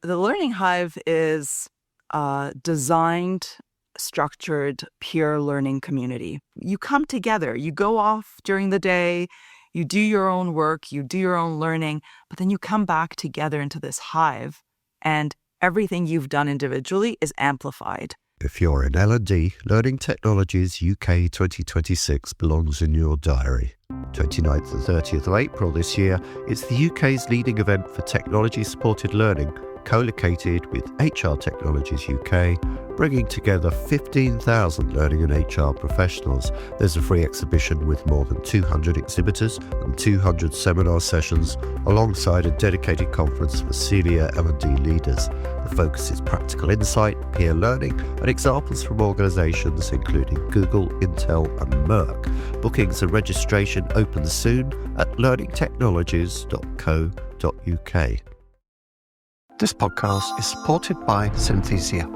The Learning Hive is a designed, structured, peer learning community. You come together, you go off during the day, you do your own work, you do your own learning, but then you come back together into this hive, and everything you've done individually is amplified. If you're in L&D, Learning Technologies UK 2026 belongs in your diary. 29th and 30th of April this year, it's the UK's leading event for technology-supported learning, co-located with HR Technologies UK, bringing together 15,000 learning and HR professionals. There's a free exhibition with more than 200 exhibitors and 200 seminar sessions, alongside a dedicated conference for senior L&D leaders. The focus is practical insight, peer learning, and examples from organisations including Google, Intel and Merck. Bookings and registration open soon at learningtechnologies.co.uk. This podcast is supported by Synthesia.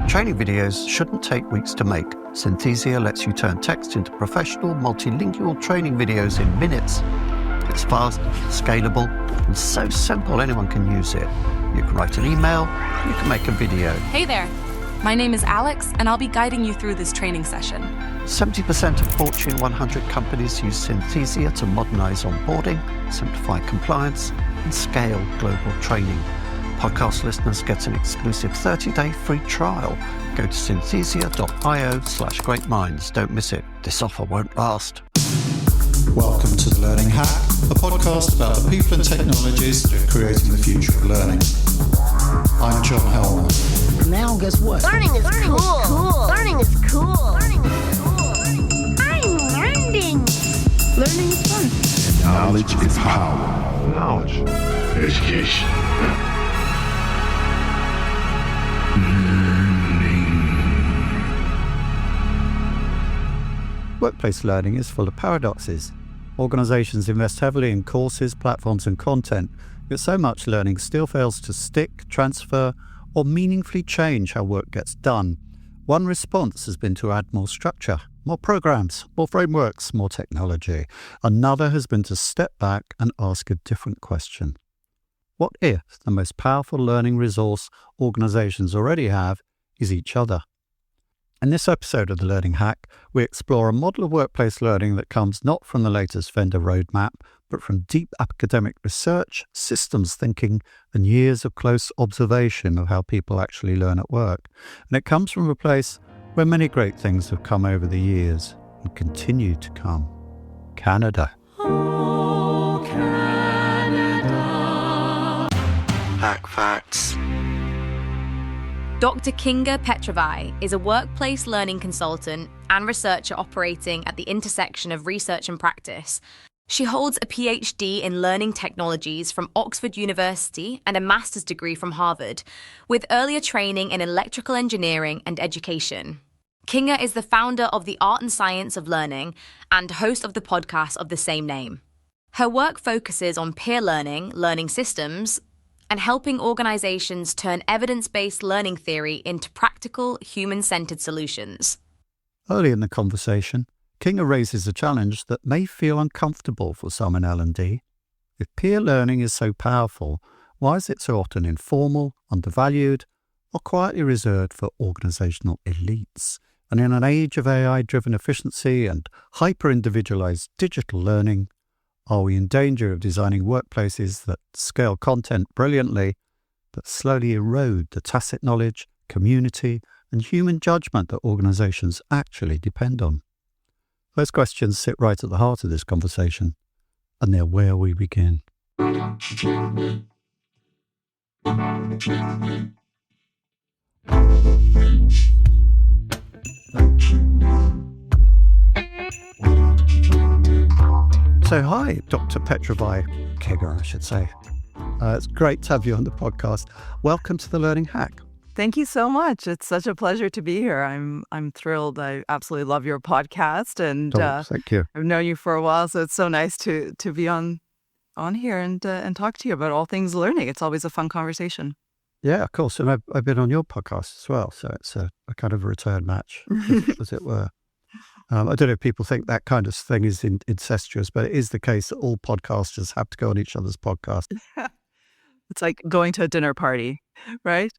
Training videos shouldn't take weeks to make. Synthesia lets you turn text into professional, multilingual training videos in minutes. It's fast, scalable, and so simple anyone can use it. You can write an email, you can make a video. Hey there, my name is Alex, and I'll be guiding you through this training session. 70% of Fortune 100 companies use Synthesia to modernise onboarding, simplify compliance, and scale global training. Podcast listeners get an exclusive 30-day free trial. Go to synthesia.io/greatminds. Don't miss it. This offer won't last. Welcome to The Learning Hack, a podcast about the people and technologies that are creating the future of learning. I'm John Helmer. Now guess what? Learning is cool. Learning is cool. Learning is cool. I'm learning. Learning is fun. Knowledge is power. Knowledge. Education. Workplace learning is full of paradoxes. Organisations invest heavily in courses, platforms and content, yet so much learning still fails to stick, transfer or meaningfully change how work gets done. One response has been to add more structure, more programs, more frameworks, more technology. Another has been to step back and ask a different question. What if the most powerful learning resource organisations already have is each other? In this episode of The Learning Hack, we explore a model of workplace learning that comes not from the latest vendor roadmap, but from deep academic research, systems thinking, and years of close observation of how people actually learn at work. And it comes from a place where many great things have come over the years and continue to come. Canada. Oh, Canada. Hack facts. Dr. Kinga Petrovai is a workplace learning consultant and researcher operating at the intersection of research and practice. She holds a PhD in learning technologies from Oxford University and a master's degree from Harvard, with earlier training in electrical engineering and education. Kinga is the founder of the Art and Science of Learning and host of the podcast of the same name. Her work focuses on peer learning, learning systems, and helping organizations turn evidence-based learning theory into practical, human-centered solutions. Early in the conversation, Kinga raises a challenge that may feel uncomfortable for some in L&D. If peer learning is so powerful, why is it so often informal, undervalued, or quietly reserved for organizational elites? And in an age of AI-driven efficiency and hyper-individualized digital learning, are we in danger of designing workplaces that scale content brilliantly, but slowly erode the tacit knowledge, community, and human judgment that organizations actually depend on? Those questions sit right at the heart of this conversation, and they're where we begin. So hi, Dr. Petrovai, Kinga, I should say. It's great to have you on the podcast. Welcome to The Learning Hack. Thank you so much. It's such a pleasure to be here. I'm thrilled. I absolutely love your podcast, and Thank you. I've known you for a while, so it's so nice to be on here and talk to you about all things learning. It's always a fun conversation. Yeah, of course. And I've been on your podcast as well, so it's a kind of a return match, as it were. I don't know if people think that kind of thing is incestuous, but it is the case that all podcasters have to go on each other's podcast. It's like going to a dinner party, right?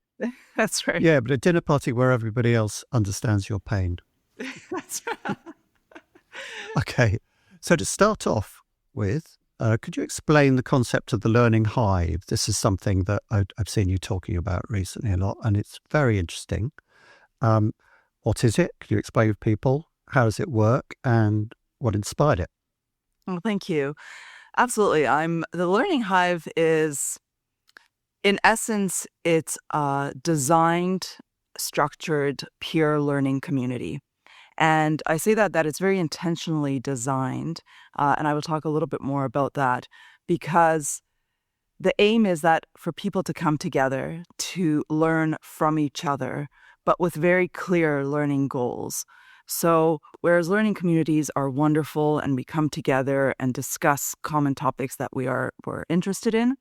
That's right. Yeah, but a dinner party where everybody else understands your pain. That's right. Okay, so to start off with, could you explain the concept of the Learning Hive? This is something that I've seen you talking about recently a lot, and it's very interesting. What is it? Could you explain to people? How does it work? And what inspired it? Well, thank you. Absolutely. The Learning Hive is, in essence, it's a designed, structured, peer learning community. And I say that it's very intentionally designed, and I will talk a little bit more about that, because the aim is that for people to come together to learn from each other, but with very clear learning goals. So whereas learning communities are wonderful and we come together and discuss common topics that we're interested in,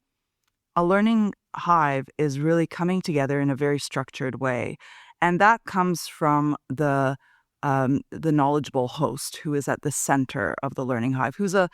a learning hive is really coming together in a very structured way. And that comes from the knowledgeable host who is at the center of the Learning Hive, who's a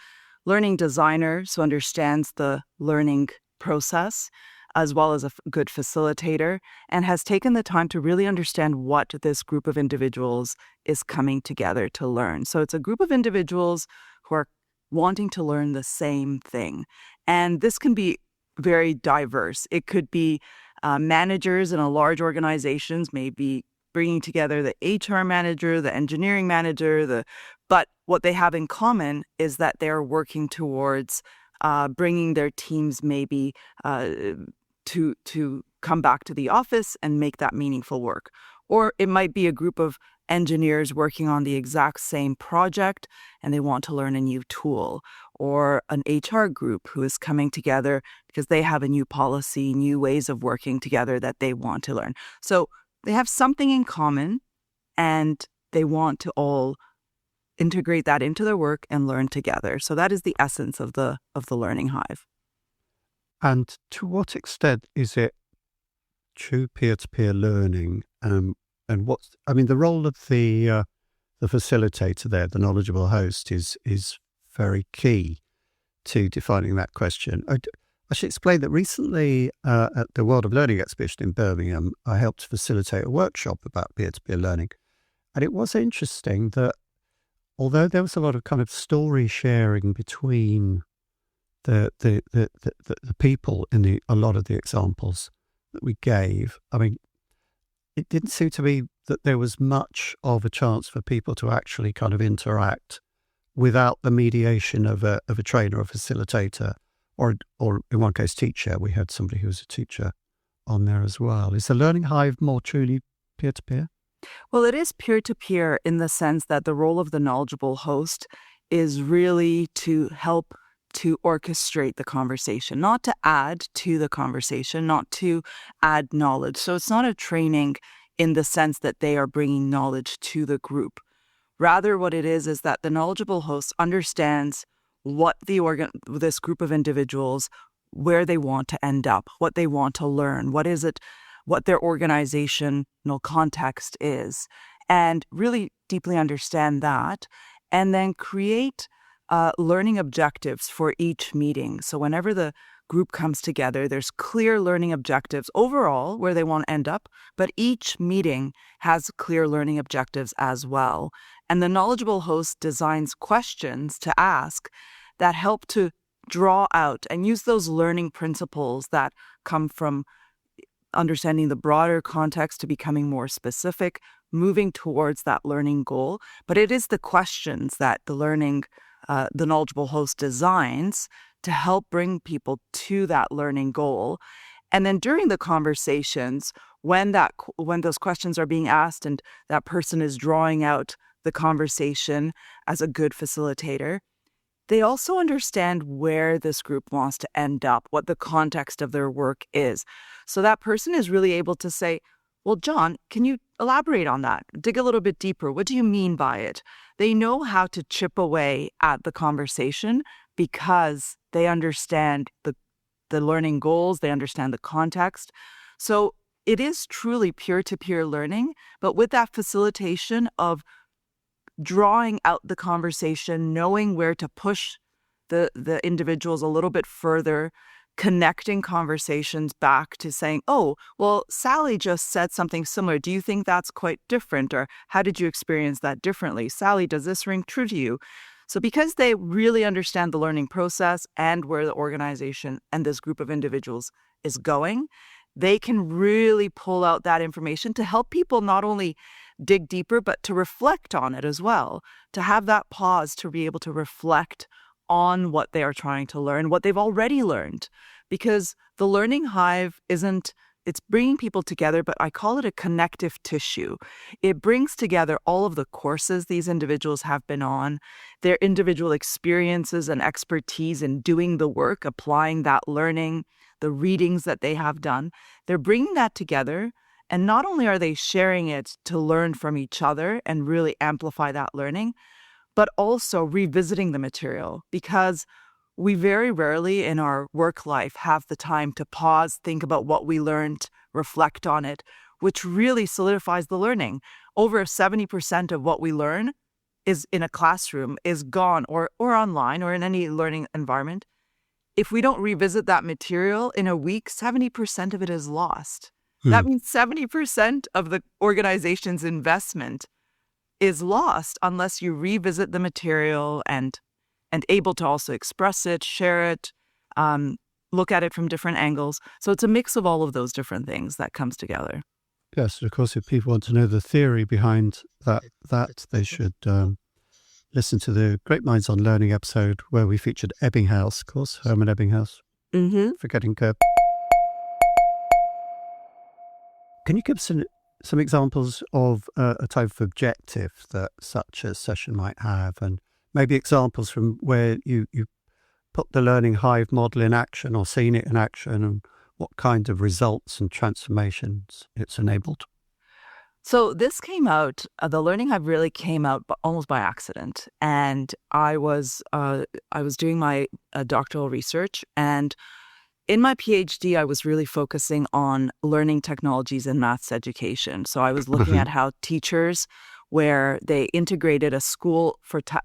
learning designer, so understands the learning process, as well as a good facilitator, and has taken the time to really understand what this group of individuals is coming together to learn. So it's a group of individuals who are wanting to learn the same thing. And this can be very diverse. It could be managers in a large organizations, maybe bringing together the HR manager, the engineering manager, but what they have in common is that they're working towards bringing their teams maybe to come back to the office and make that meaningful work. Or it might be a group of engineers working on the exact same project and they want to learn a new tool, or an HR group who is coming together because they have a new policy, new ways of working together that they want to learn. So they have something in common and they want to all integrate that into their work and learn together. So that is the essence of the Learning Hive. And to what extent is it true peer-to-peer learning? And the role of the facilitator there, the knowledgeable host, is very key to defining that question. I should explain that recently at the World of Learning exhibition in Birmingham, I helped facilitate a workshop about peer-to-peer learning. And it was interesting that although there was a lot of kind of story sharing between the people in a lot of the examples that we gave, I mean, it didn't seem to me that there was much of a chance for people to actually kind of interact without the mediation of a trainer or facilitator, or in one case, teacher. We had somebody who was a teacher on there as well. Is the Learning Hive more truly peer-to-peer? Well, it is peer-to-peer in the sense that the role of the knowledgeable host is really to help to orchestrate the conversation, not to add to the conversation, not to add knowledge. So it's not a training in the sense that they are bringing knowledge to the group. Rather, what it is that the knowledgeable host understands what this group of individuals, where they want to end up, what they want to learn, what their organizational context is, and really deeply understand that, and then create learning objectives for each meeting. So whenever the group comes together, there's clear learning objectives overall where they want to end up, but each meeting has clear learning objectives as well. And the knowledgeable host designs questions to ask that help to draw out and use those learning principles that come from understanding the broader context to becoming more specific, moving towards that learning goal. But it is the questions that the knowledgeable host designs to help bring people to that learning goal. And then during the conversations, when those questions are being asked and that person is drawing out the conversation as a good facilitator, they also understand where this group wants to end up, what the context of their work is. So that person is really able to say, well, John, can you elaborate on that? Dig a little bit deeper. What do you mean by it? They know how to chip away at the conversation because they understand the learning goals, they understand the context. So it is truly peer-to-peer learning, but with that facilitation of drawing out the conversation, knowing where to push the individuals a little bit further connecting conversations back to saying, oh, well, Sally just said something similar. Do you think that's quite different? Or how did you experience that differently? Sally, does this ring true to you? So because they really understand the learning process and where the organization and this group of individuals is going, they can really pull out that information to help people not only dig deeper, but to reflect on it as well, to have that pause to be able to reflect on what they are trying to learn, what they've already learned. Because the Learning Hive it's bringing people together, but I call it a connective tissue. It brings together all of the courses these individuals have been on, their individual experiences and expertise in doing the work, applying that learning, the readings that they have done. They're bringing that together, and not only are they sharing it to learn from each other and really amplify that learning, but also revisiting the material, because we very rarely in our work life have the time to pause, think about what we learned, reflect on it, which really solidifies the learning. Over 70% of what we learn is in a classroom, is gone, or online, or in any learning environment. If we don't revisit that material in a week, 70% of it is lost. That means 70% of the organization's investment is lost unless you revisit the material and able to also express it, share it, look at it from different angles. So it's a mix of all of those different things that comes together. Yes, of course, if people want to know the theory behind that they should listen to the Great Minds on Learning episode where we featured Ebbinghaus, of course, Hermann Ebbinghaus. Mm-hmm. Forgetting Curve. Can you give some examples of a type of objective that such a session might have, and maybe examples from where you put the Learning Hive model in action or seen it in action, and what kind of results and transformations it's enabled? So this came out, the Learning Hive really came out almost by accident. And I was doing my doctoral research, and in my PhD, I was really focusing on learning technologies in maths education. So I was looking at how teachers, where they integrated a school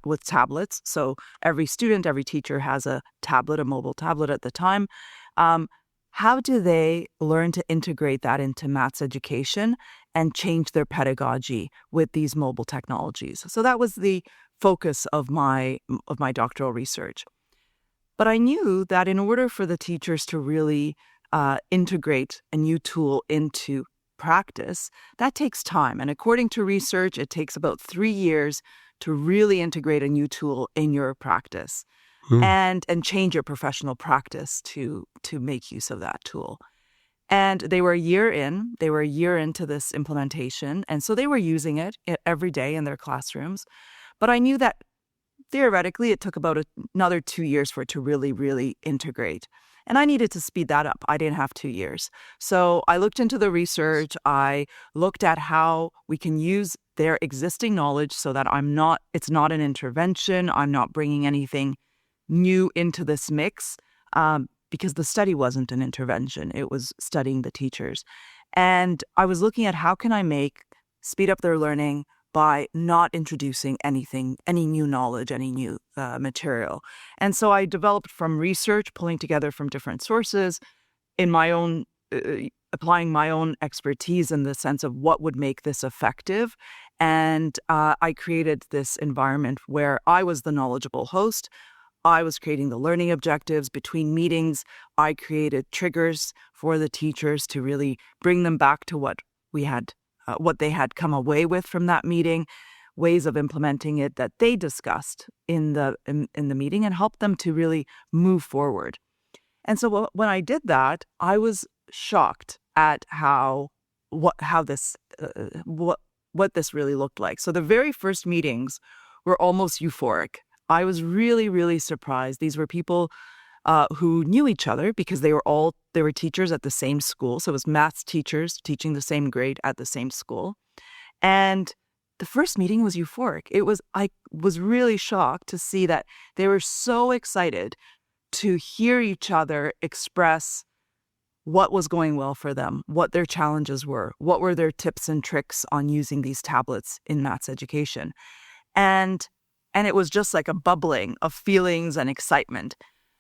with tablets. So every student, every teacher has a tablet, a mobile tablet at the time. How do they learn to integrate that into maths education and change their pedagogy with these mobile technologies? So that was the focus of my doctoral research. But I knew that in order for the teachers to really integrate a new tool into practice, that takes time. And according to research, it takes about 3 years to really integrate a new tool in your practice and change your professional practice to make use of that tool. And they were a year into this implementation. And so they were using it every day in their classrooms. But I knew that theoretically, it took about another 2 years for it to really, really integrate. And I needed to speed that up. I didn't have 2 years. So I looked into the research. I looked at how we can use their existing knowledge so that it's not an intervention. I'm not bringing anything new into this mix because the study wasn't an intervention. It was studying the teachers. And I was looking at how can I speed up their learning by not introducing any new knowledge, any new material. And so I developed from research, pulling together from different sources, in my own, applying my own expertise in the sense of what would make this effective. And I created this environment where I was the knowledgeable host. I was creating the learning objectives between meetings. I created triggers for the teachers to really bring them back to what they had come away with from that meeting, ways of implementing it that they discussed in the meeting, and help them to really move forward. And so when I did that, I was shocked at what this really looked like. So the very first meetings were almost euphoric. I was really, really surprised. These were people who knew each other because they were teachers at the same school. So it was maths teachers teaching the same grade at the same school. And the first meeting was euphoric. I was really shocked to see that they were so excited to hear each other express what was going well for them, what their challenges were, what were their tips and tricks on using these tablets in maths education. And it was just like a bubbling of feelings and excitement.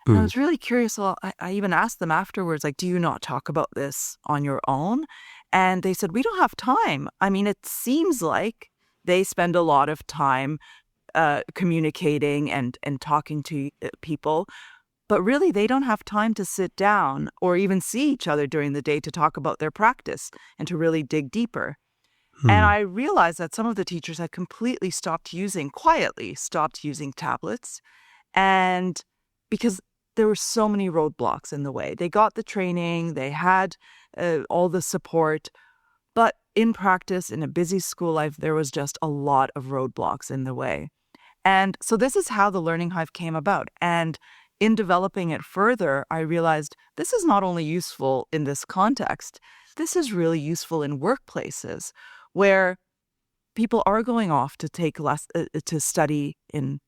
And I was really curious. Well, I even asked them afterwards, like, do you not talk about this on your own? And they said, we don't have time. I mean, it seems like they spend a lot of time communicating and talking to people, but really they don't have time to sit down or even see each other during the day to talk about their practice and to really dig deeper. And I realized that some of the teachers had completely quietly stopped using tablets. And because there were so many roadblocks in the way. They got the training, they had all the support, but in practice, in a busy school life, there was just a lot of roadblocks in the way. And so this is how the Learning Hive came about. And in developing it further, I realized this is not only useful in this context, this is really useful in workplaces where people are going off to take to study in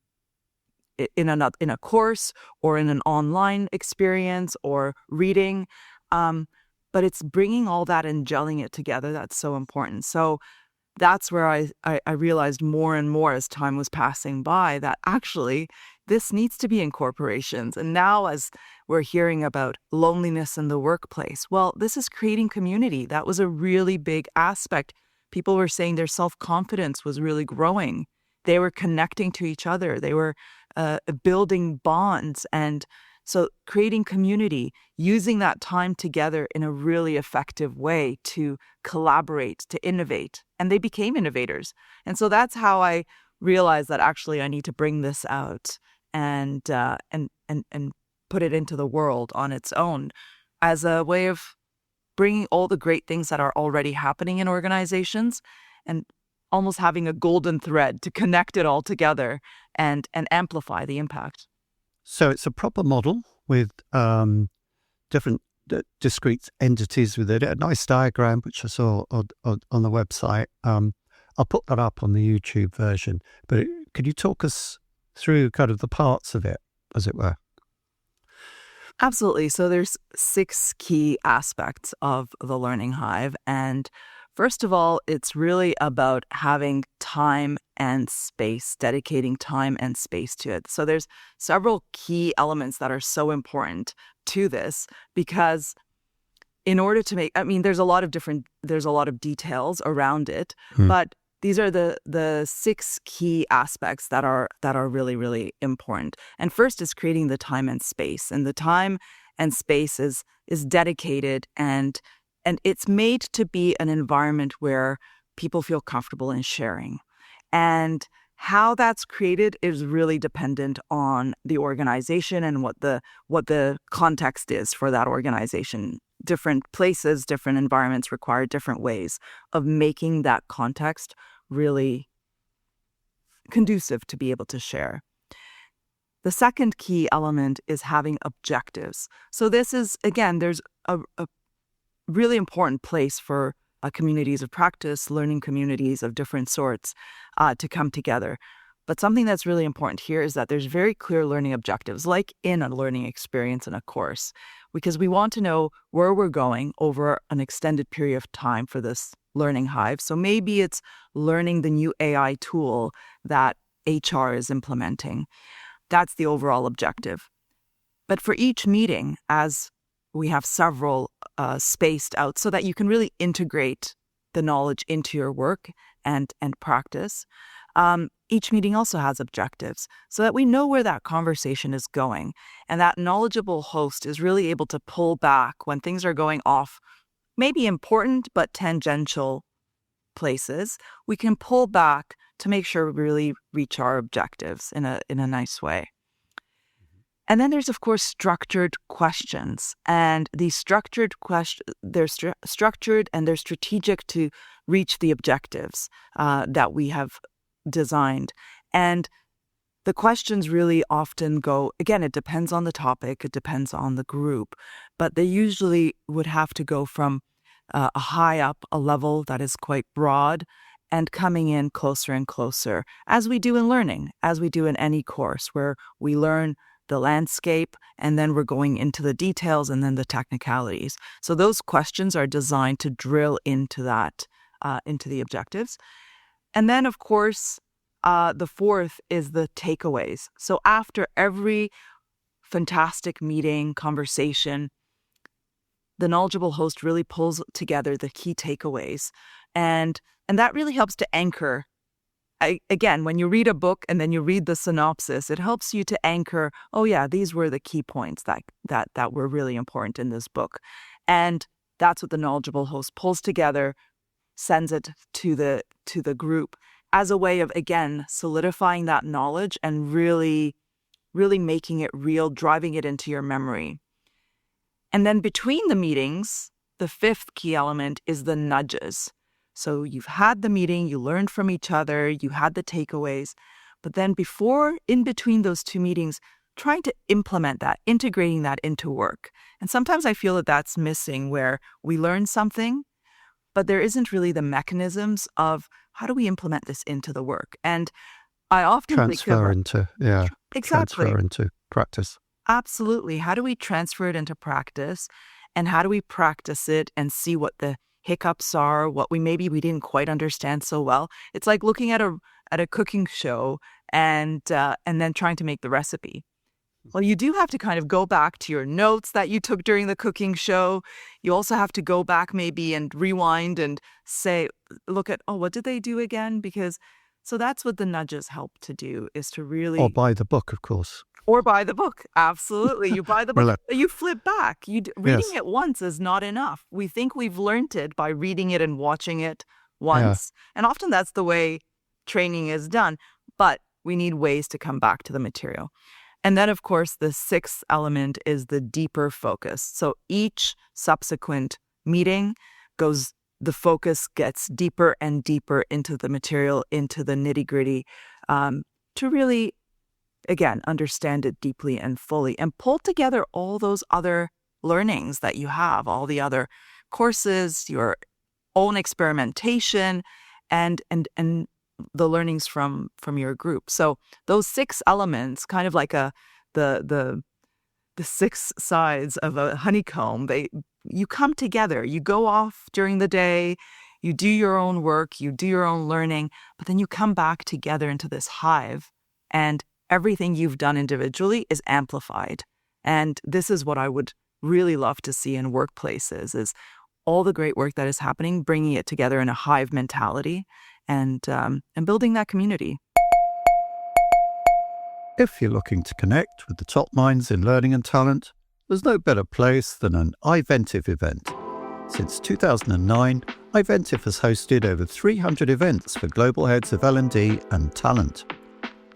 a course or in an online experience or reading. But it's bringing all that and gelling it together that's so important. So that's where I realized more and more as time was passing by that actually this needs to be in corporations. And now as we're hearing about loneliness in the workplace, well, this is creating community. That was a really big aspect. People were saying their self-confidence was really growing. They were connecting to each other. They were building bonds. And so creating community, using that time together in a really effective way to collaborate, to innovate. And they became innovators. And so that's how I realized that actually I need to bring this out and put it into the world on its own as a way of bringing all the great things that are already happening in organizations and almost having a golden thread to connect it all together and amplify the impact. So it's a proper model with different discrete entities with it. A nice diagram, which I saw on the website. I'll put that up on the YouTube version. But could you talk us through kind of the parts of it, as it were? Absolutely. So there's 6 key aspects of the Learning Hive. And first of all, it's really about having time and space, dedicating time and space to it. So there's several key elements that are so important to this because in order to make, there's a lot of details around it, but these are the 6 key aspects that are really, really important. And first is creating the time and space. And the time and space is dedicated and it's made to be an environment where people feel comfortable in sharing. And how that's created is really dependent on the organization and what the context is for that organization. Different places, different environments require different ways of making that context really conducive to be able to share. The second key element is having objectives. So this is, again, there's a really important place for communities of practice, learning communities of different sorts to come together. But something that's really important here is that there's very clear learning objectives, like in a learning experience in a course, because we want to know where we're going over an extended period of time for this Learning Hive. So maybe it's learning the new AI tool that HR is implementing. That's the overall objective. But for each meeting, as we have several spaced out so that you can really integrate the knowledge into your work and practice. Each meeting also has objectives so that we know where that conversation is going. And that knowledgeable host is really able to pull back when things are going off, maybe important but tangential places. We can pull back to make sure we really reach our objectives in a nice way. And then there's, of course, structured questions. And these structured questions, they're structured and they're strategic to reach the objectives that we have designed. And the questions really often go, again, it depends on the topic, it depends on the group, but they usually would have to go from a high up, a level that is quite broad, and coming in closer and closer, as we do in learning, as we do in any course, where we learn the landscape, and then we're going into the details and then the technicalities. So those questions are designed to drill into that, into the objectives. And then, of course, the fourth is the takeaways. So after every fantastic meeting, conversation, the knowledgeable host really pulls together the key takeaways. And that really helps to anchor. Again, when you read a book and then you read the synopsis, it helps you to anchor, oh yeah, these were the key points that were really important in this book. And that's what the knowledgeable host pulls together, sends it to the group as a way of, again, solidifying that knowledge and really, really making it real, driving it into your memory. And then between the meetings, the fifth key element is the nudges. So you've had the meeting, you learned from each other, you had the takeaways, but then in between those two meetings, trying to implement that, integrating that into work. And sometimes I feel that that's missing, where we learn something, but there isn't really the mechanisms of how do we implement this into the work. And I often transfer into practice. Absolutely. How do we transfer it into practice, and how do we practice it and see what the hiccups are, what we didn't quite understand so well? It's like looking at a cooking show and then trying to make the recipe. Well, you do have to kind of go back to your notes that you took during the cooking show. You also have to go back maybe and rewind and look at, what did they do again? So that's what the nudges help to do, is to really... Or buy the book, of course. Or buy the book. Absolutely. You buy the book. You flip back. Reading it once is not enough. We think we've learned it by reading it and watching it once. Yeah. And often that's the way training is done. But we need ways to come back to the material. And then, of course, the sixth element is the deeper focus. So each subsequent meeting the focus gets deeper and deeper into the material, into the nitty-gritty, to really, again, understand it deeply and fully, and pull together all those other learnings that you have, all the other courses, your own experimentation, and the learnings from your group. So those six elements, kind of like the six sides of a honeycomb, you come together. You go off during the day, you do your own work, you do your own learning, but then you come back together into this hive, and everything you've done individually is amplified. And this is what I would really love to see in workplaces, is all the great work that is happening, bringing it together in a hive mentality and building that community. If you're looking to connect with the top minds in learning and talent, there's no better place than an Iventive event. Since 2009, Iventive has hosted over 300 events for global heads of L&D and talent.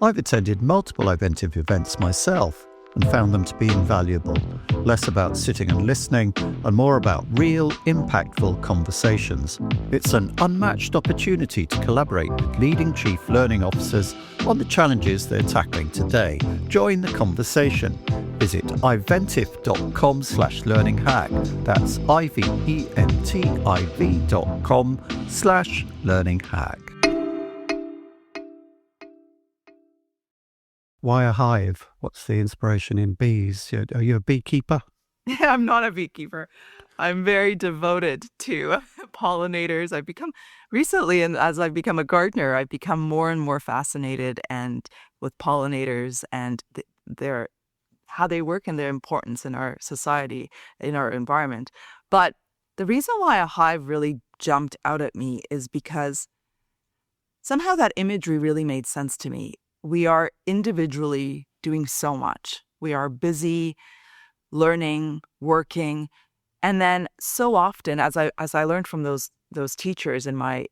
I've attended multiple Iventive events myself and found them to be invaluable, less about sitting and listening and more about real, impactful conversations. It's an unmatched opportunity to collaborate with leading chief learning officers on the challenges they're tackling today. Join the conversation. Visit iventive.com/learninghack. That's iventiv.com/learninghack. Why a hive? What's the inspiration in bees? Are you a beekeeper? I'm not a beekeeper. I'm very devoted to pollinators. I've become recently, and as I've become a gardener, I've become more and more fascinated with pollinators and how they work and their importance in our society, in our environment. But the reason why a hive really jumped out at me is because somehow that imagery really made sense to me. We are individually doing so much. We are busy learning, working, and then so often, as I learned from those teachers in my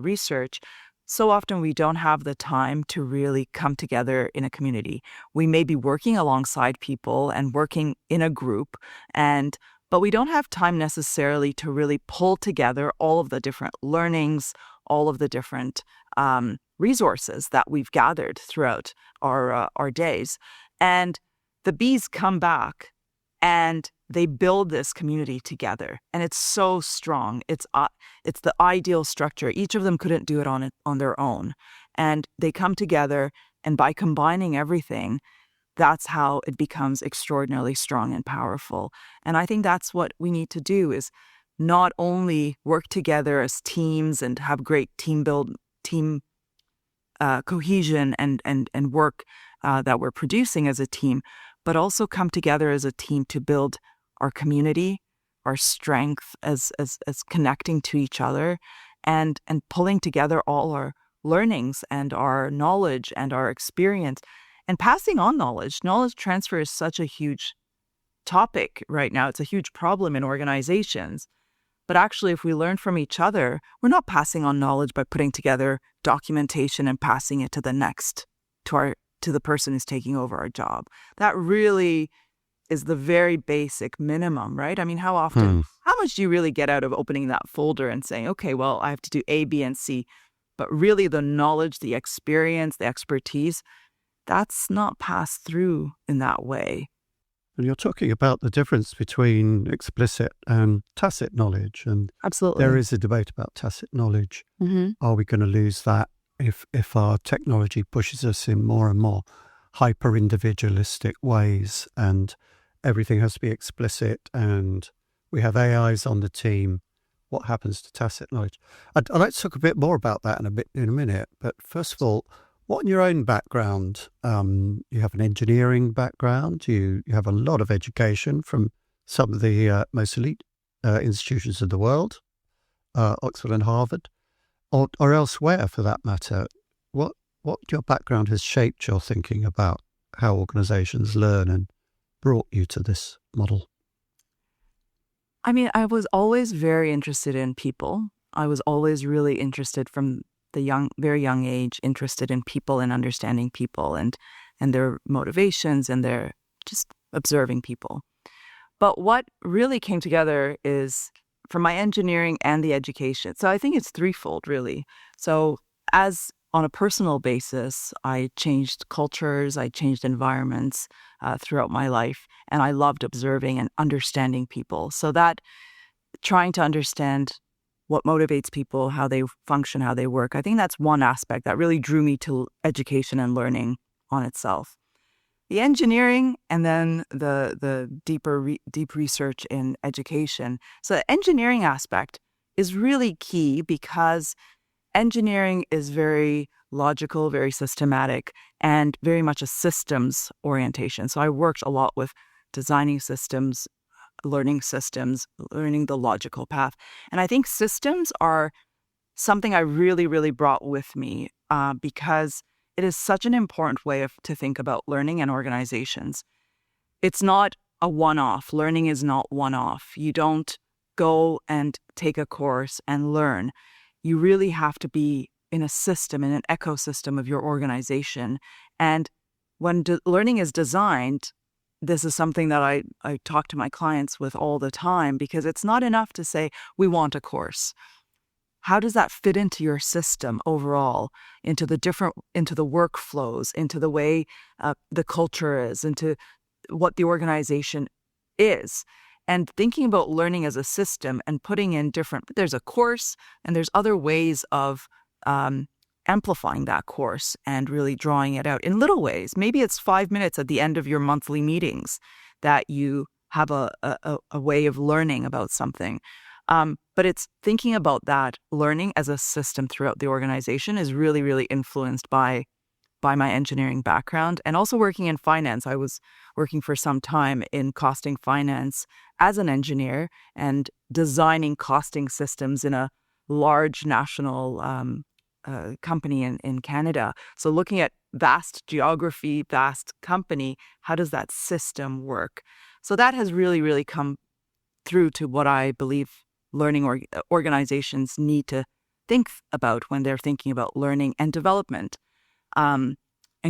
research, so often we don't have the time to really come together in a community. We may be working alongside people and working in a group, but we don't have time necessarily to really pull together all of the different learnings, all of the different resources that we've gathered throughout our days. And the bees come back and they build this community together, and it's so strong. It's the ideal structure. Each of them couldn't do it on their own, and they come together, and by combining everything, that's how it becomes extraordinarily strong and powerful. And I think that's what we need to do, is not only work together as teams and have great team cohesion and work that we're producing as a team, but also come together as a team to build our community, our strength as connecting to each other, and pulling together all our learnings and our knowledge and our experience and passing on knowledge. Knowledge transfer is such a huge topic right now. It's a huge problem in organizations. But actually, if we learn from each other, we're not passing on knowledge by putting together documentation and passing it to the next, to the person who's taking over our job. That really is the very basic minimum, right? I mean, how much do you really get out of opening that folder and saying, okay, well, I have to do A, B, and C. But really the knowledge, the experience, the expertise, that's not passed through in that way. And you're talking about the difference between explicit and tacit knowledge. And absolutely, there is a debate about tacit knowledge. Mm-hmm. Are we going to lose that if our technology pushes us in more and more hyper-individualistic ways and everything has to be explicit and we have AIs on the team? What happens to tacit knowledge? I'd like to talk a bit more about that in a minute. But first of all, what in your own background? You have an engineering background. You have a lot of education from some of the most elite institutions in the world, Oxford and Harvard, or elsewhere for that matter. What your background has shaped your thinking about how organizations learn and brought you to this model? I mean, I was always very interested in people. I was always really interested from the very young age, interested in people and understanding people and their motivations and their just observing people. But what really came together is from my engineering and the education. So I think it's threefold, really. So as on a personal basis, I changed cultures, I changed environments throughout my life, and I loved observing and understanding people. So that trying to understand what motivates people, how they function, how they work, I think that's one aspect that really drew me to education and learning on itself. The engineering and then the deep research in education. So the engineering aspect is really key because engineering is very logical, very systematic, and very much a systems orientation. So I worked a lot with designing systems, learning the logical path. And I think systems are something I really, really brought with me because it is such an important way to think about learning and organizations. It's not a one-off. Learning is not one-off. You don't go and take a course and learn. You really have to be in a system, in an ecosystem of your organization. And when learning is designed, this is something that I talk to my clients with all the time because it's not enough to say, we want a course. How does that fit into your system overall, into the workflows, into the way the culture is, into what the organization is? And thinking about learning as a system and putting in there's a course and there's other ways of amplifying that course and really drawing it out in little ways. Maybe it's 5 minutes at the end of your monthly meetings that you have a way of learning about something. But it's thinking about that learning as a system throughout the organization is really, really influenced by my engineering background and also working in finance. I was working for some time in costing finance as an engineer and designing costing systems in a large national company in Canada. So looking at vast geography, vast company, how does that system work? So that has really, really come through to what I believe learning organizations need to think about when they're thinking about learning and development and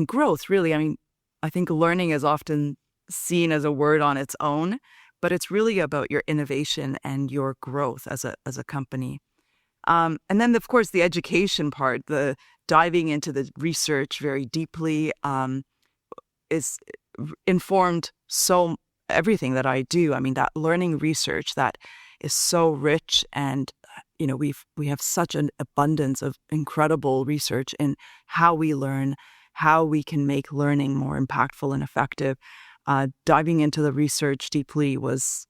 growth, really. I mean, I think learning is often seen as a word on its own, but it's really about your innovation and your growth as a company. And then, of course, the education part, the diving into the research very deeply is informed so everything that I do. I mean, that learning research that is so rich, and we have such an abundance of incredible research in how we learn, how we can make learning more impactful and effective. Diving into the research deeply was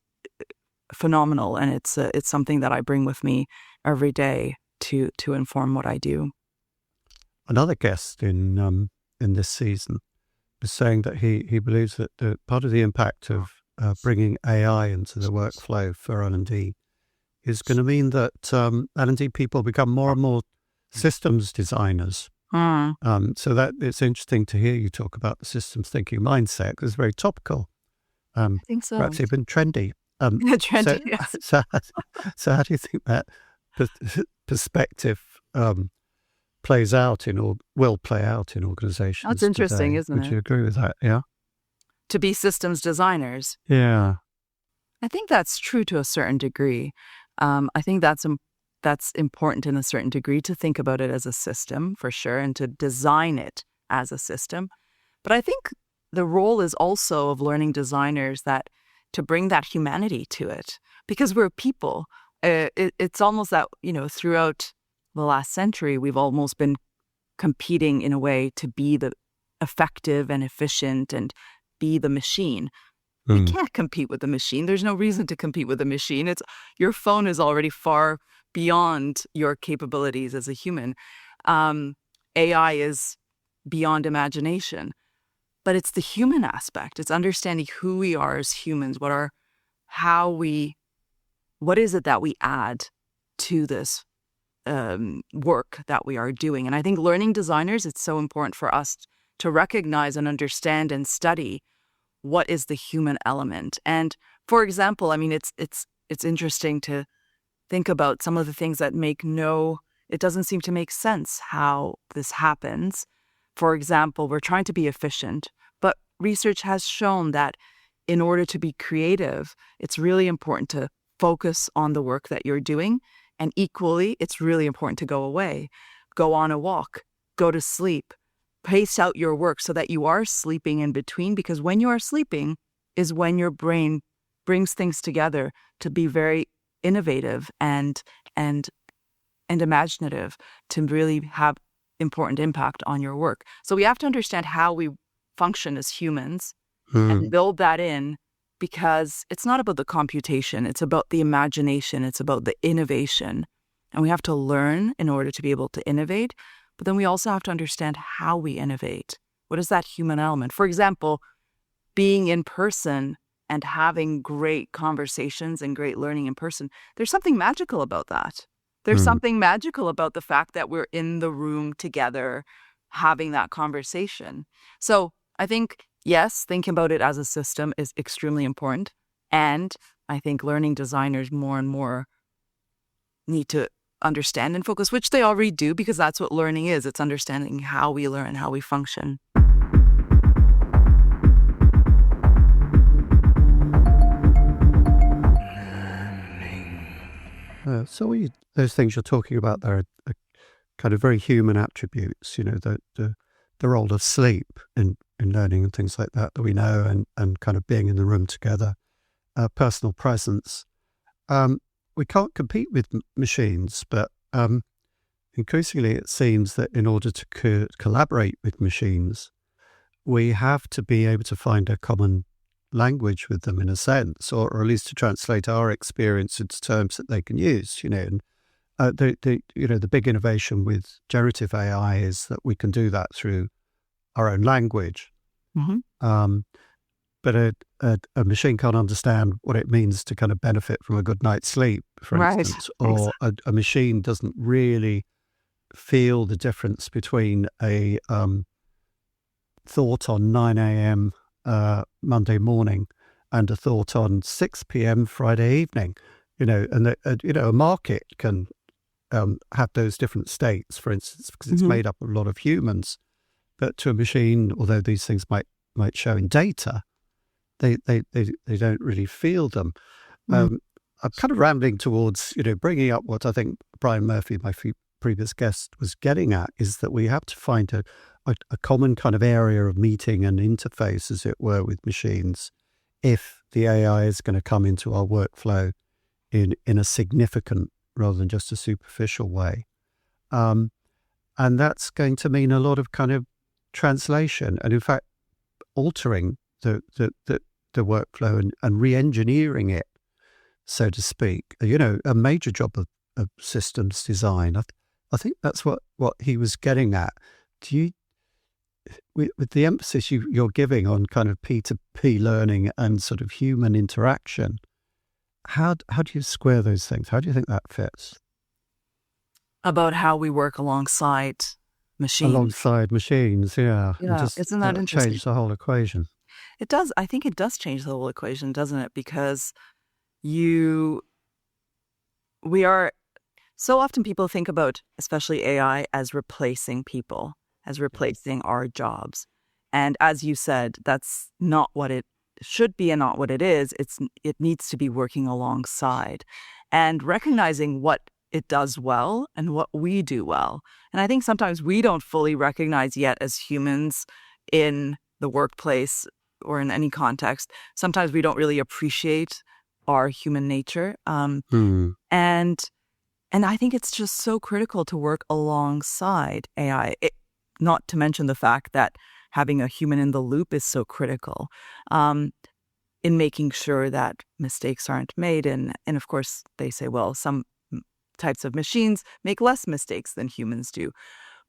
phenomenal, and it's something that I bring with me every day to inform what I do. Another guest in this season was saying that he believes that part of the impact of bringing AI into the workflow for L&D is going to mean that L&D people become more and more systems designers. So that it's interesting to hear you talk about the systems thinking mindset, because it's very topical. I think so. Perhaps even trendy. Trendy, yes. So how do you think that perspective plays out will play out in organizations? That's interesting, today? isn't it? Would you agree with that? Yeah. To be systems designers. Yeah. I think that's true to a certain degree. I think that's important in a certain degree to think about it as a system, for sure, and to design it as a system. But I think the role is also of learning designers to bring that humanity to it, because we're people. It's almost that, throughout the last century, we've almost been competing in a way to be the effective and efficient and be the machine. We can't compete with the machine. There's no reason to compete with the machine. Your phone is already far beyond your capabilities as a human. AI is beyond imagination. But it's the human aspect. It's understanding who we are as humans. What is it that we add to this work that we are doing? And I think learning designers, it's so important for us to recognize and understand and study what is the human element. And for example, I mean, it's interesting to think about some of the things that it doesn't seem to make sense how this happens. For example, we're trying to be efficient, but research has shown that in order to be creative, it's really important to focus on the work that you're doing. And equally, it's really important to go away, go on a walk, go to sleep, pace out your work so that you are sleeping in between, because when you are sleeping is when your brain brings things together to be very innovative and imaginative, to really have important impact on your work. So we have to understand how we function as humans and build that in, because it's not about the computation, it's about the imagination, it's about the innovation. And we have to learn in order to be able to innovate, but then we also have to understand how we innovate. What is that human element? For example, being in person and having great conversations and great learning in person, there's something magical about that. There's something magical about the fact that we're in the room together having that conversation. So I think, yes, thinking about it as a system is extremely important. And I think learning designers more and more need to understand and focus, which they already do, because that's what learning is. It's understanding how we learn, how we function. Those things you're talking about there are kind of very human attributes, the role of sleep in learning and things like that we know, and kind of being in the room together, personal presence. We can't compete with machines, but increasingly it seems that in order to collaborate with machines, we have to be able to find a common language with them in a sense, or at least to translate our experience into terms that they can use, And the big innovation with generative AI is that we can do that through our own language. But a machine can't understand what it means to kind of benefit from a good night's sleep, for instance, or a machine doesn't really feel the difference between a thought on 9 a.m. Monday morning and a thought on 6 p.m. Friday evening, and a market can have those different states, for instance, because it's made up of a lot of humans. But to a machine, although these things might show in data, they don't really feel them. I'm kind of rambling towards, bringing up what I think Brian Murphy, my previous guest, was getting at, is that we have to find a common kind of area of meeting and interface, as it were, with machines, if the AI is going to come into our workflow in a significant rather than just a superficial way. And that's going to mean a lot of kind of translation and, in fact, altering the workflow and re-engineering it, so to speak. A major job of systems design. I think that's what he was getting at. Do with the emphasis you're giving on kind of P2P learning and sort of human interaction, how do you square those things? How do you think that fits? About how we work alongside machines. Alongside machines, yeah. Yeah, Just, isn't that interesting? change the whole equation. It does. I think it does change the whole equation, doesn't it? Because we are, so often people think about, especially AI, as replacing people, as replacing our jobs. And as you said, that's not what it should be and not what it is. It needs to be working alongside and recognizing what it does well and what we do well. And I think sometimes we don't fully recognize yet as humans in the workplace or in any context. Sometimes we don't really appreciate our human nature. And I think it's just so critical to work alongside AI, not to mention the fact that having a human in the loop is so critical in making sure that mistakes aren't made. And of course, they say, well, some types of machines make less mistakes than humans do.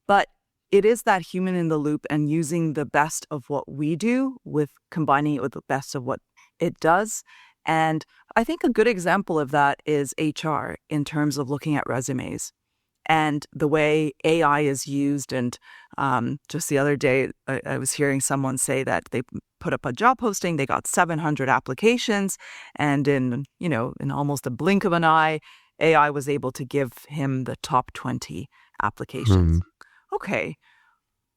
But it is that human in the loop and using the best of what we do with combining it with the best of what it does. And I think a good example of that is HR in terms of looking at resumes and the way AI is used. And just the other day, I was hearing someone say that they put up a job posting, they got 700 applications, and in almost a blink of an eye, AI was able to give him the top 20 applications. Okay.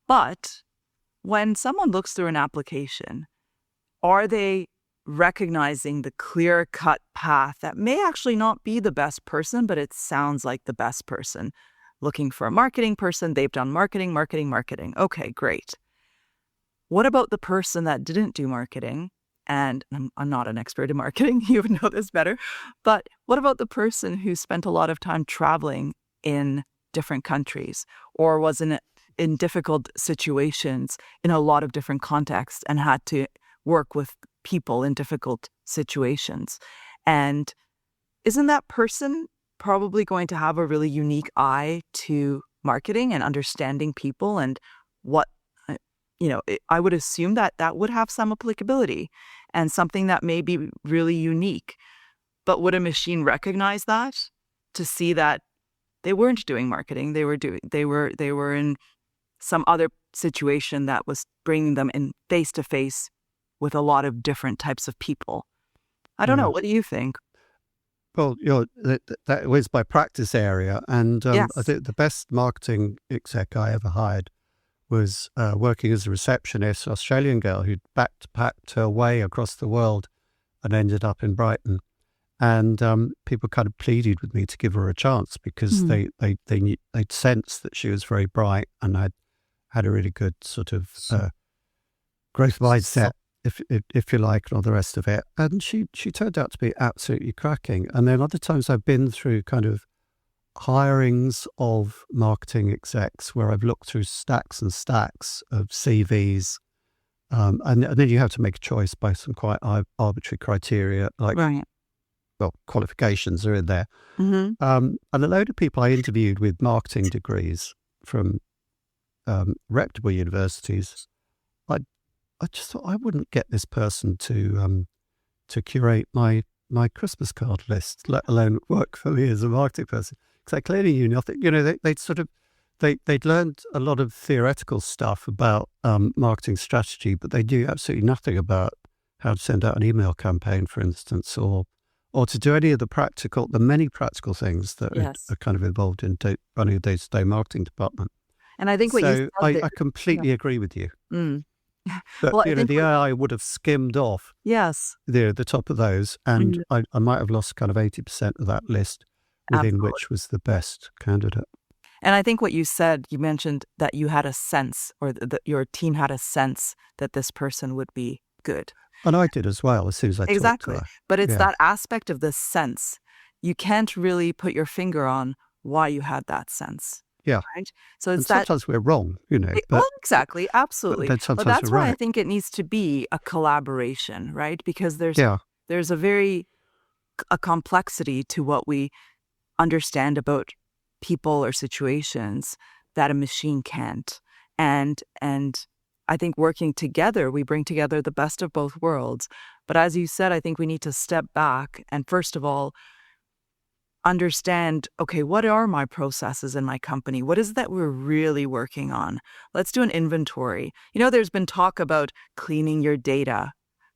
But when someone looks through an application, are they recognizing the clear-cut path that may actually not be the best person, but it sounds like the best person? Looking for a marketing person, they've done marketing. Okay, great. What about the person that didn't do marketing? And I'm not an expert in marketing, you would know this better. But what about the person who spent a lot of time traveling in different countries or was in difficult situations in a lot of different contexts and had to work with people in difficult situations? And isn't that person probably going to have a really unique eye to marketing and understanding people and what, I would assume that would have some applicability and something that may be really unique. But would a machine recognize that to see that they weren't doing marketing? They were in some other situation that was bringing them in face to face with a lot of different types of people. I don't know. What do you think? Well, that was my practice area. And Yes. I think the best marketing exec I ever hired was working as a receptionist, an Australian girl who'd backpacked her way across the world and ended up in Brighton. And people kind of pleaded with me to give her a chance because they'd sensed that she was very bright and had a really good sort of growth mindset, if you like, and all the rest of it. And she turned out to be absolutely cracking. And then other times I've been through kind of hirings of marketing execs where I've looked through stacks and stacks of CVs. And then you have to make a choice by some quite arbitrary criteria, like, well, qualifications are in there. And a load of people I interviewed with marketing degrees from reputable universities, I just thought I wouldn't get this person to curate my Christmas card list, let alone work for me as a marketing person. Because I clearly knew nothing. They'd learned a lot of theoretical stuff about marketing strategy, but they knew absolutely nothing about how to send out an email campaign, for instance, or to do any of the many practical things that are kind of involved in running a day-to-day marketing department. And I think what you said I completely agree with you. But, Well, the AI would have skimmed off the top of those, and I might have lost kind of 80% of that list within which was the best candidate. And I think what you said, you mentioned that you had a sense, or that your team had a sense that this person would be good. And I did as well, as soon as I talked to her. But it's that aspect of the sense. You can't really put your finger on why you had that sense. Yeah. Right? So it's sometimes we're wrong, well, exactly. Absolutely. But sometimes that's we're why right. I think it needs to be a collaboration, right? Because there's a complexity to what we understand about people or situations that a machine can't. And I think working together, we bring together the best of both worlds. But as you said, I think we need to step back and first of all, understand, okay, what are my processes in my company? What is it that we're really working on? Let's do an inventory. There's been talk about cleaning your data,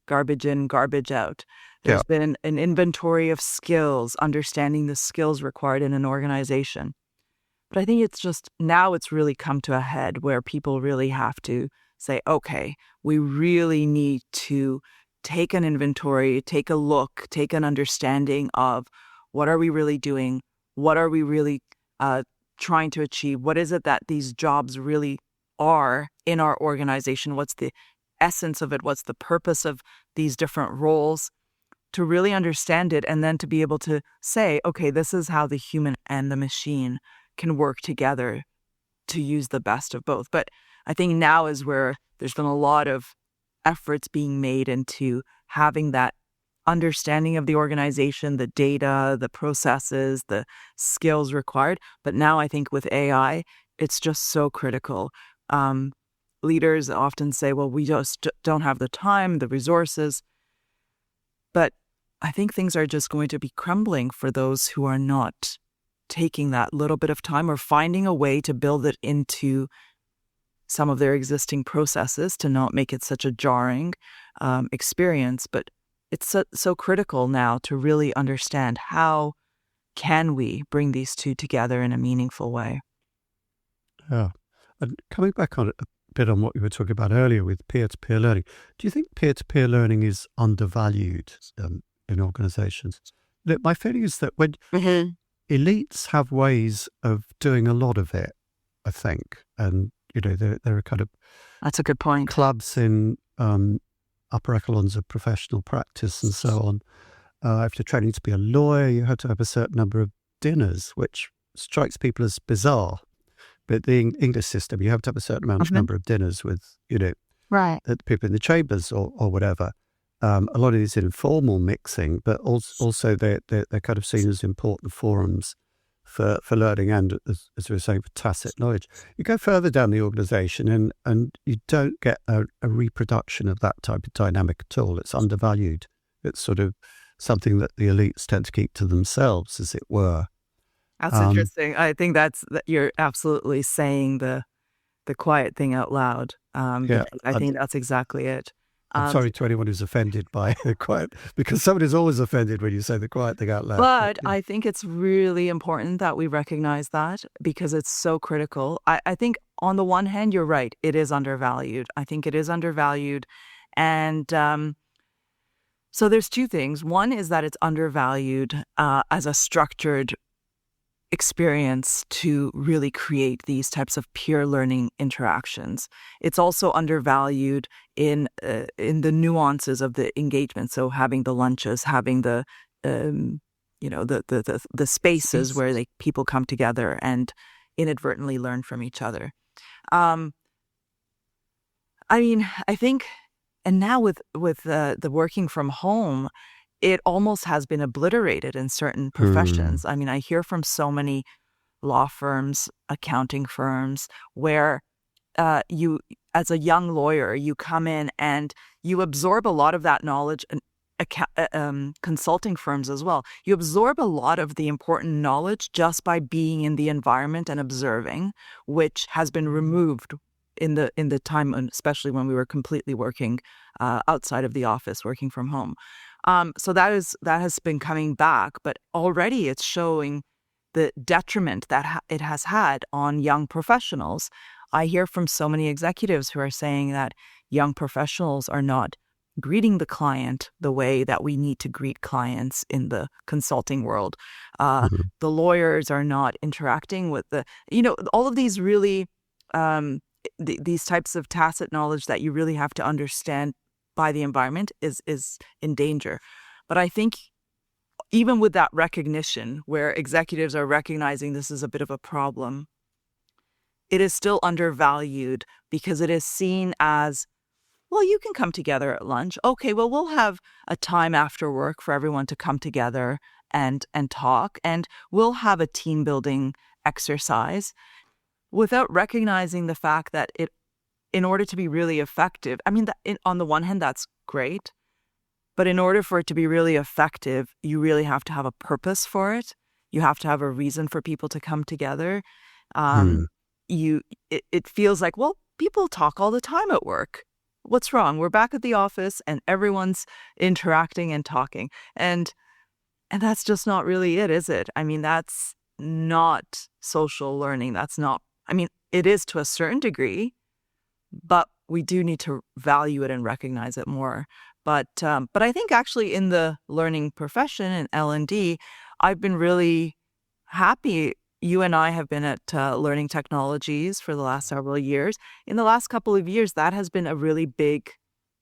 garbage in, garbage out. There's been an inventory of skills, understanding the skills required in an organization. But I think now it's really come to a head where people really have to say, okay, we really need to take an inventory, take a look, take an understanding of what are we really doing? What are we really trying to achieve? What is it that these jobs really are in our organization? What's the essence of it? What's the purpose of these different roles? To really understand it and then to be able to say, okay, this is how the human and the machine can work together to use the best of both. But I think now is where there's been a lot of efforts being made into having that understanding of the organization, the data, the processes, the skills required. But now I think with AI, it's just so critical. Leaders often say, well, we just don't have the time, the resources. But I think things are just going to be crumbling for those who are not taking that little bit of time or finding a way to build it into some of their existing processes to not make it such a jarring experience. But it's so critical now to really understand how can we bring these two together in a meaningful way. Yeah. And coming back on a bit on what you were talking about earlier with peer-to-peer learning, do you think peer-to-peer learning is undervalued in organizations? My feeling is that when elites have ways of doing a lot of it, I think, and, there are kind of... That's a good point. Clubs in upper echelons of professional practice and so on. If you're training to be a lawyer, you have to have a certain number of dinners, which strikes people as bizarre. But the English system, you have to have a certain number of dinners with, right, the people in the chambers or whatever. A lot of these informal mixing, but also they're kind of seen as important forums for learning and, as we were saying, for tacit knowledge. You go further down the organisation and you don't get a reproduction of that type of dynamic at all. It's undervalued. It's sort of something that the elites tend to keep to themselves, as it were. That's interesting. I think you're absolutely saying the quiet thing out loud. I think that's exactly it. I'm sorry to anyone who's offended by the quiet, because somebody's always offended when you say the quiet thing out loud. But I think it's really important that we recognize that because it's so critical. I think on the one hand, you're right. It is undervalued. I think it is undervalued. And so there's two things. One is that it's undervalued as a structured experience to really create these types of peer learning interactions. It's also undervalued in the nuances of the engagement. So having the lunches, having the the spaces where people come together and inadvertently learn from each other. I think, and now with the working from home, it almost has been obliterated in certain professions. I hear from so many law firms, accounting firms, where you, as a young lawyer, you come in and you absorb a lot of that knowledge, and consulting firms as well. You absorb a lot of the important knowledge just by being in the environment and observing, which has been removed in the time, especially when we were completely working outside of the office, working from home. So that has been coming back, but already it's showing the detriment that it has had on young professionals. I hear from so many executives who are saying that young professionals are not greeting the client the way that we need to greet clients in the consulting world. The lawyers are not interacting with all of these really, these types of tacit knowledge that you really have to understand by the environment is in danger. But I think even with that recognition, where executives are recognizing this is a bit of a problem, it is still undervalued because it is seen as, well, you can come together at lunch. Okay, well, we'll have a time after work for everyone to come together and talk, and we'll have a team building exercise, without recognizing the fact that in order to be really effective, I mean, on the one hand, that's great. But in order for it to be really effective, you really have to have a purpose for it. You have to have a reason for people to come together. It feels like, well, people talk all the time at work. What's wrong? We're back at the office and everyone's interacting and talking. And that's just not really it, is it? I mean, that's not social learning. It is to a certain degree, but we do need to value it and recognize it more. But I think actually in the learning profession in L&D, I've been really happy. You and I have been at Learning Technologies for the last several years. In the last couple of years, that has been a really big,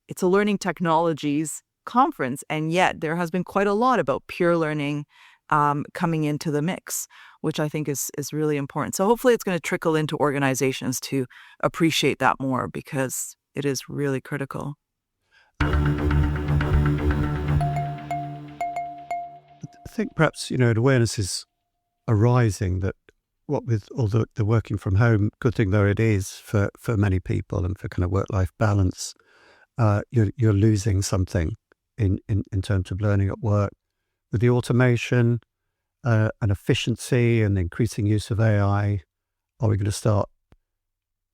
it's a Learning Technologies conference. And yet there has been quite a lot about peer learning coming into the mix, which I think is really important. So hopefully it's going to trickle into organizations to appreciate that more, because it is really critical. I think perhaps, an awareness is arising that what with all the working from home, good thing though it is for many people and for kind of work-life balance, you're losing something in terms of learning at work. With the automation and efficiency and increasing use of AI, are we going to start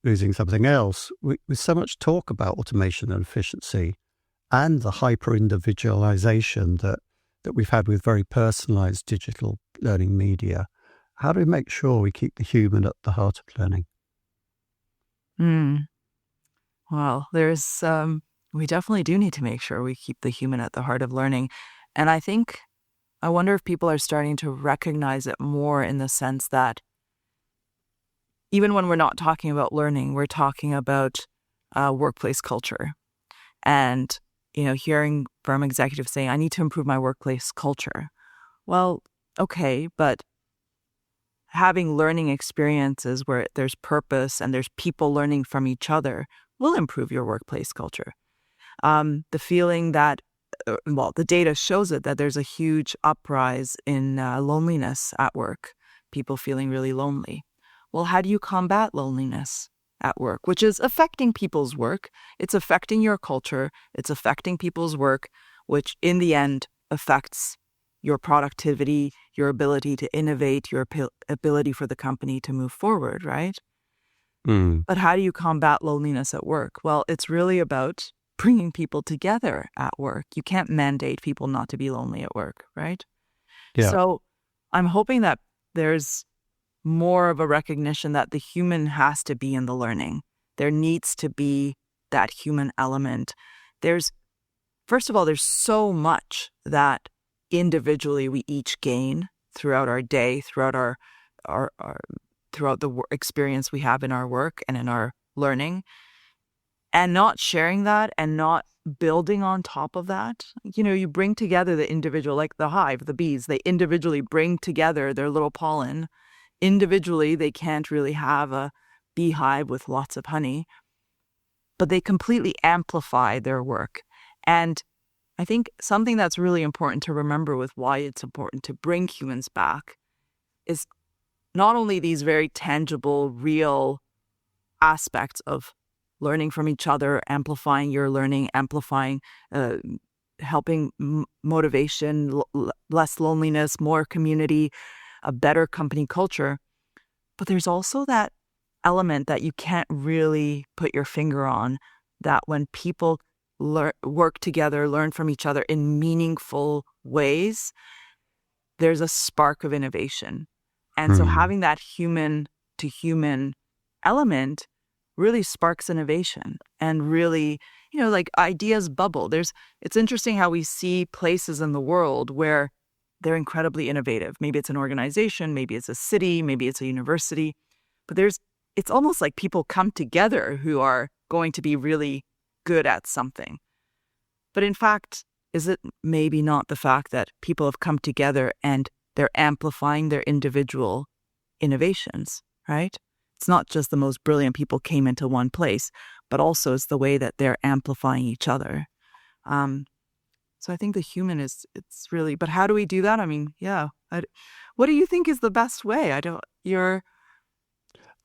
losing something else? With so much talk about automation and efficiency and the hyper-individualization that we've had with very personalized digital learning media, how do we make sure we keep the human at the heart of learning? Well, we definitely do need to make sure we keep the human at the heart of learning. And I wonder if people are starting to recognize it more, in the sense that even when we're not talking about learning, we're talking about workplace culture. And, hearing firm executives saying, I need to improve my workplace culture. Well, okay, but having learning experiences where there's purpose and there's people learning from each other will improve your workplace culture. The feeling that, the data shows it, that there's a huge uprise in loneliness at work, people feeling really lonely. Well, how do you combat loneliness at work, which is affecting people's work? It's affecting your culture. It's affecting people's work, which in the end affects your productivity, your ability to innovate, your ability for the company to move forward, right? But how do you combat loneliness at work? Well, it's really about bringing people together at work. You can't mandate people not to be lonely at work, right? Yeah. So I'm hoping that there's more of a recognition that the human has to be in the learning. There needs to be that human element. First of all, there's so much that individually we each gain throughout our day, throughout throughout the experience we have in our work and in our learning, and not sharing that and not building on top of that. You bring together the individual, like the hive, the bees, they individually bring together their little pollen. Individually, they can't really have a beehive with lots of honey, but they completely amplify their work. And I think something that's really important to remember with why it's important to bring humans back is not only these very tangible, real aspects of learning from each other, amplifying your learning, amplifying, helping motivation, less loneliness, more community, a better company culture. But there's also that element that you can't really put your finger on, that when people work together, learn from each other in meaningful ways, there's a spark of innovation. And so having that human to human element really sparks innovation and really, like ideas bubble. It's interesting how we see places in the world where they're incredibly innovative. Maybe it's an organization, maybe it's a city, maybe it's a university, but it's almost like people come together who are going to be really good at something. But in fact, is it maybe not the fact that people have come together and they're amplifying their individual innovations, right? It's not just the most brilliant people came into one place, but also it's the way that they're amplifying each other. So I think the human it's really, but how do we do that? I mean, what do you think is the best way?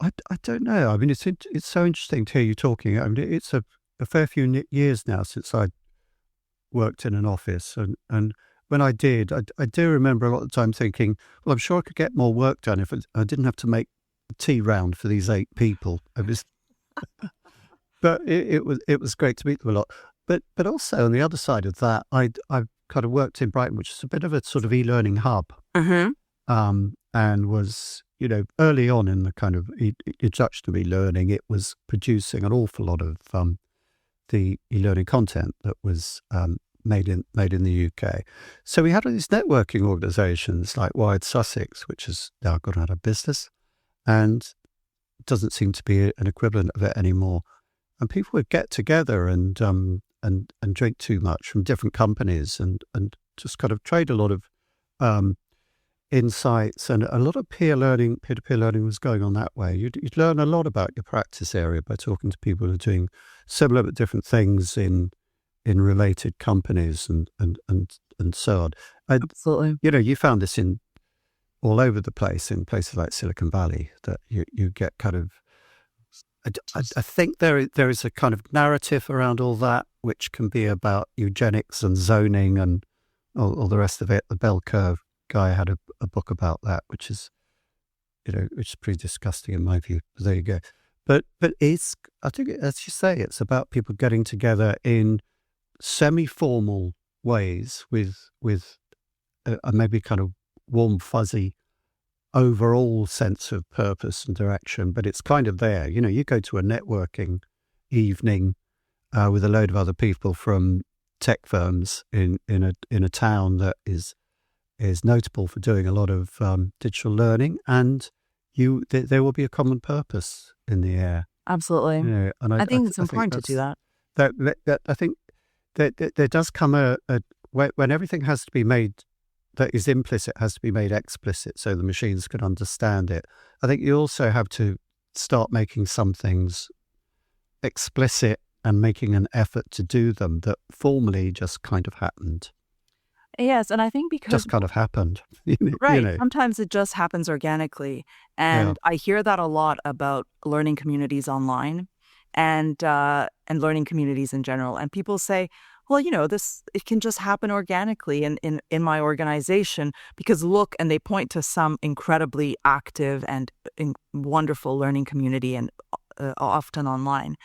I don't know. I mean, it's so interesting to hear you talking. I mean, it's a fair few years now since I worked in an office, and when I did, I do remember a lot of the time thinking, well, I'm sure I could get more work done if I didn't have to make the tea round for these 8 people. But it was great to meet them a lot. But also on the other side of that, I kind of worked in Brighton, which is a bit of a sort of e-learning hub, and was, early on in the kind of introduction of e-learning, it was producing an awful lot of the e-learning content that was made in the UK. So we had all these networking organisations like Wired Sussex, which has now gone out of business, and doesn't seem to be an equivalent of it anymore. And people would get together and drink too much from different companies and just kind of trade a lot of insights, and a lot of peer-to-peer learning was going on that way. You'd learn a lot about your practice area by talking to people who are doing similar but different things in related companies and so on. Absolutely. You found this in all over the place in places like Silicon Valley, that you get kind of. I think there is a kind of narrative around all that, which can be about eugenics and zoning and all the rest of it. The bell curve guy had a book about that, which is pretty disgusting in my view. There you go. But I think, as you say, it's about people getting together in semi-formal ways with a maybe kind of warm, fuzzy overall sense of purpose and direction, but it's kind of there. You go to a networking evening with a load of other people from tech firms in a town that is notable for doing a lot of digital learning, and there will be a common purpose in the air. Absolutely. And I think it's important to do that. That I think that there does come when everything has to be made that is implicit has to be made explicit so the machines can understand it. I think you also have to start making some things explicit and making an effort to do them that formerly just kind of happened. Yes, and I think because just kind of happened. Right. Sometimes it just happens organically. And I hear that a lot about learning communities online and learning communities in general. And people say, well, it can just happen organically in my organization because look, and they point to some incredibly active and wonderful learning community and often online.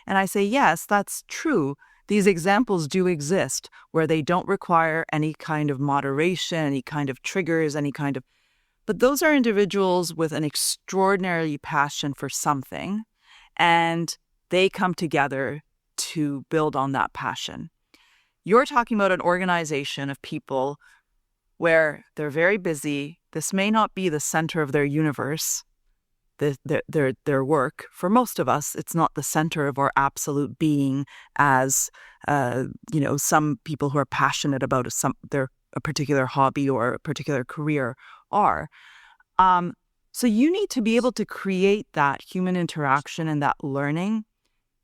And I say, yes, that's true. These examples do exist where they don't require any kind of moderation, any kind of triggers, but those are individuals with an extraordinary passion for something, and they come together to build on that passion. You're talking about an organization of people where they're very busy. This may not be the center of their universe, their work. For most of us, it's not the center of our absolute being as, some people who are passionate about a particular hobby or a particular career are. So you need to be able to create that human interaction and that learning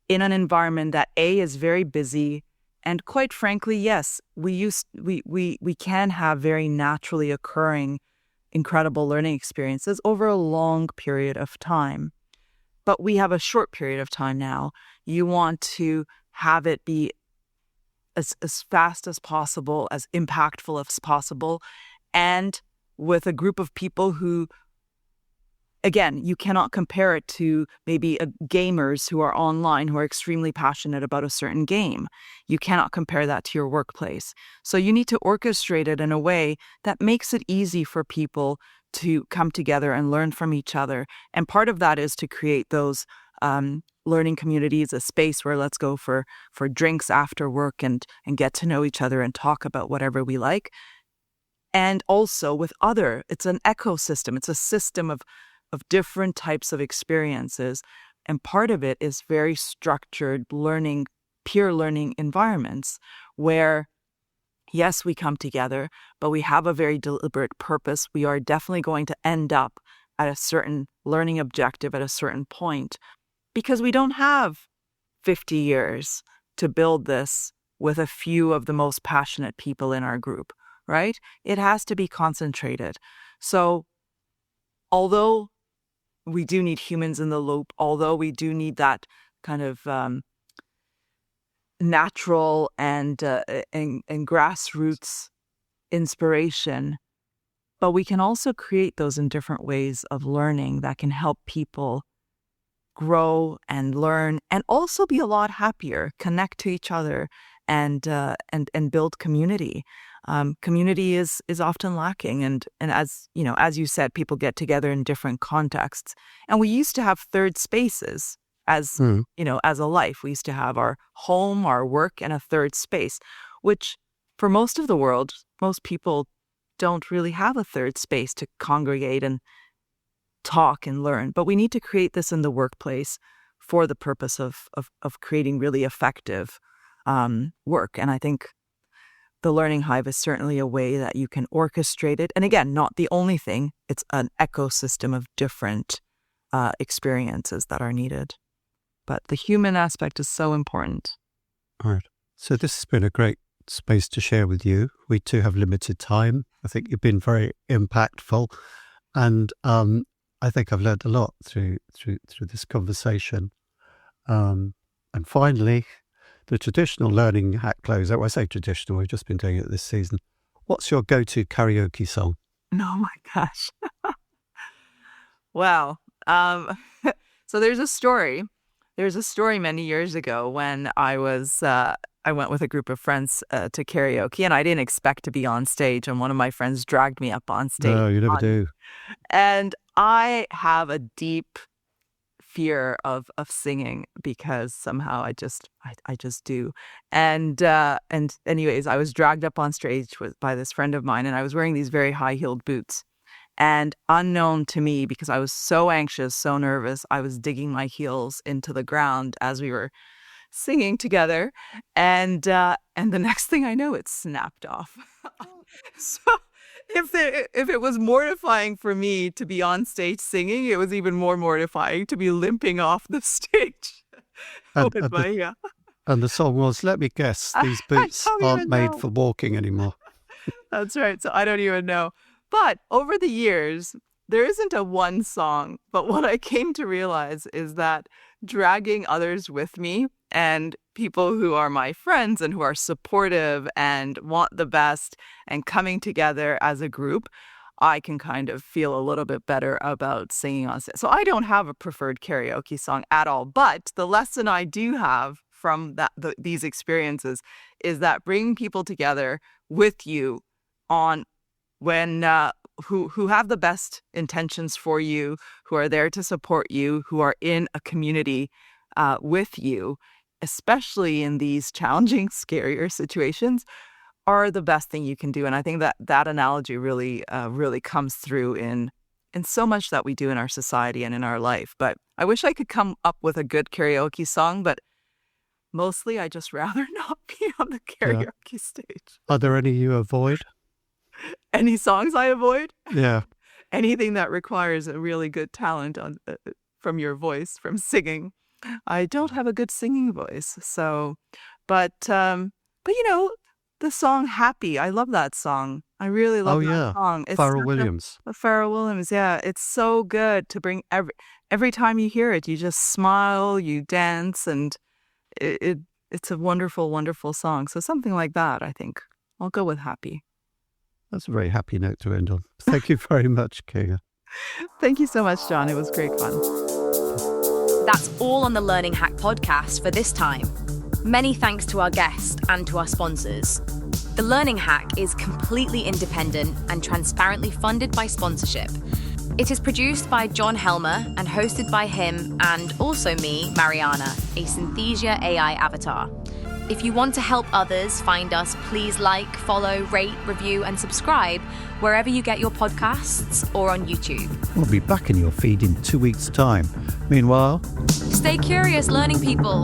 in an environment that is very busy. And quite frankly, yes, we can have very naturally occurring incredible learning experiences over a long period of time. But we have a short period of time now. You want to have it be as fast as possible, as impactful as possible, and with a group of people who, again, you cannot compare it to maybe gamers who are online who are extremely passionate about a certain game. You cannot compare that to your workplace. So you need to orchestrate it in a way that makes it easy for people to come together and learn from each other. And part of that is to create those learning communities, a space where let's go for drinks after work and get to know each other and talk about whatever we like. And also with it's an ecosystem. It's a system of different types of experiences. And part of it is very structured learning, peer learning environments where, yes, we come together, but we have a very deliberate purpose. We are definitely going to end up at a certain learning objective at a certain point because we don't have 50 years to build this with a few of the most passionate people in our group, right? It has to be concentrated. So although we do need humans in the loop, although we do need that kind of natural and grassroots inspiration. But we can also create those in different ways of learning that can help people grow and learn and also be a lot happier, connect to each other, and build community. Community is often lacking, and as you said, people get together in different contexts. And we used to have third spaces as as a life. We used to have our home, our work, and a third space, which for most of the world, most people don't really have a third space to congregate and talk and learn. But we need to create this in the workplace for the purpose of creating really effective work. And I think the Learning Hive is certainly a way that you can orchestrate it. And again, not the only thing. It's an ecosystem of different experiences that are needed. But the human aspect is so important. All right. So this has been a great space to share with you. We too have limited time. I think you've been very impactful. And I think I've learned a lot through this conversation. And finally, the traditional learning hack closeout. I say traditional, we've just been doing it this season. What's your go-to karaoke song? Oh my gosh. Wow. So there's a story. There's a story many years ago when I went with a group of friends to karaoke, and I didn't expect to be on stage, and one of my friends dragged me up on stage. No, you never do. And I have a deep fear of singing because somehow I just do. And anyways, I was dragged up on stage by this friend of mine, and I was wearing these very high-heeled boots. And unknown to me, because I was so anxious, so nervous, I was digging my heels into the ground as we were singing together. And the next thing I know, it snapped off. So if it was mortifying for me to be on stage singing, it was even more mortifying to be limping off the stage. And the song was, let me guess, these boots aren't made for walking anymore. That's right. So I don't even know. But over the years, there isn't a one song. But what I came to realize is that dragging others with me and people who are my friends and who are supportive and want the best and coming together as a group, I can kind of feel a little bit better about singing on stage. So I don't have a preferred karaoke song at all. But the lesson I do have from these experiences is that bringing people together with you on when who have the best intentions for you, who are there to support you, who are in a community with you, especially in these challenging, scarier situations, are the best thing you can do. And I think that analogy really comes through in so much that we do in our society and in our life. But I wish I could come up with a good karaoke song, but mostly I just rather not be on the karaoke stage. Are there any you avoid? Any songs I avoid? Yeah. Anything that requires a really good talent from your voice, from singing. I don't have a good singing voice, so, but the song "Happy," I love that song. I really love that song. It's Pharrell Williams. Pharrell Williams, yeah. It's so good to bring every time you hear it, you just smile, you dance, and it's a wonderful, wonderful song. So something like that, I think. I'll go with "Happy." That's a very happy note to end on. Thank you very much, Kinga. Thank you so much, John. It was great fun. That's all on the Learning Hack podcast for this time. Many thanks to our guest and to our sponsors. The Learning Hack is completely independent and transparently funded by sponsorship. It is produced by John Helmer and hosted by him and also me, Mariana, a Synthesia AI avatar. If you want to help others find us, please like, follow, rate, review, and subscribe wherever you get your podcasts or on YouTube. We'll be back in your feed in 2 weeks' time. Meanwhile, stay curious, learning people.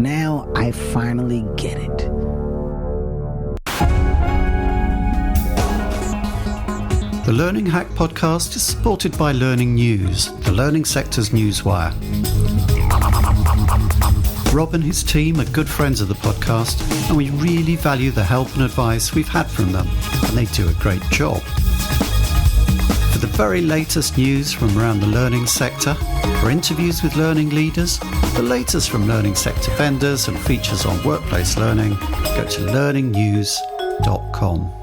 Now I finally get it. the Learning Hack podcast is supported by Learning News, the learning sector's newswire. Rob and his team are good friends of the podcast, and we really value the help and advice we've had from them, and they do a great job. For the very latest news from around the learning sector, for interviews with learning leaders, the latest from learning sector vendors and features on workplace learning, go to learningnews.com.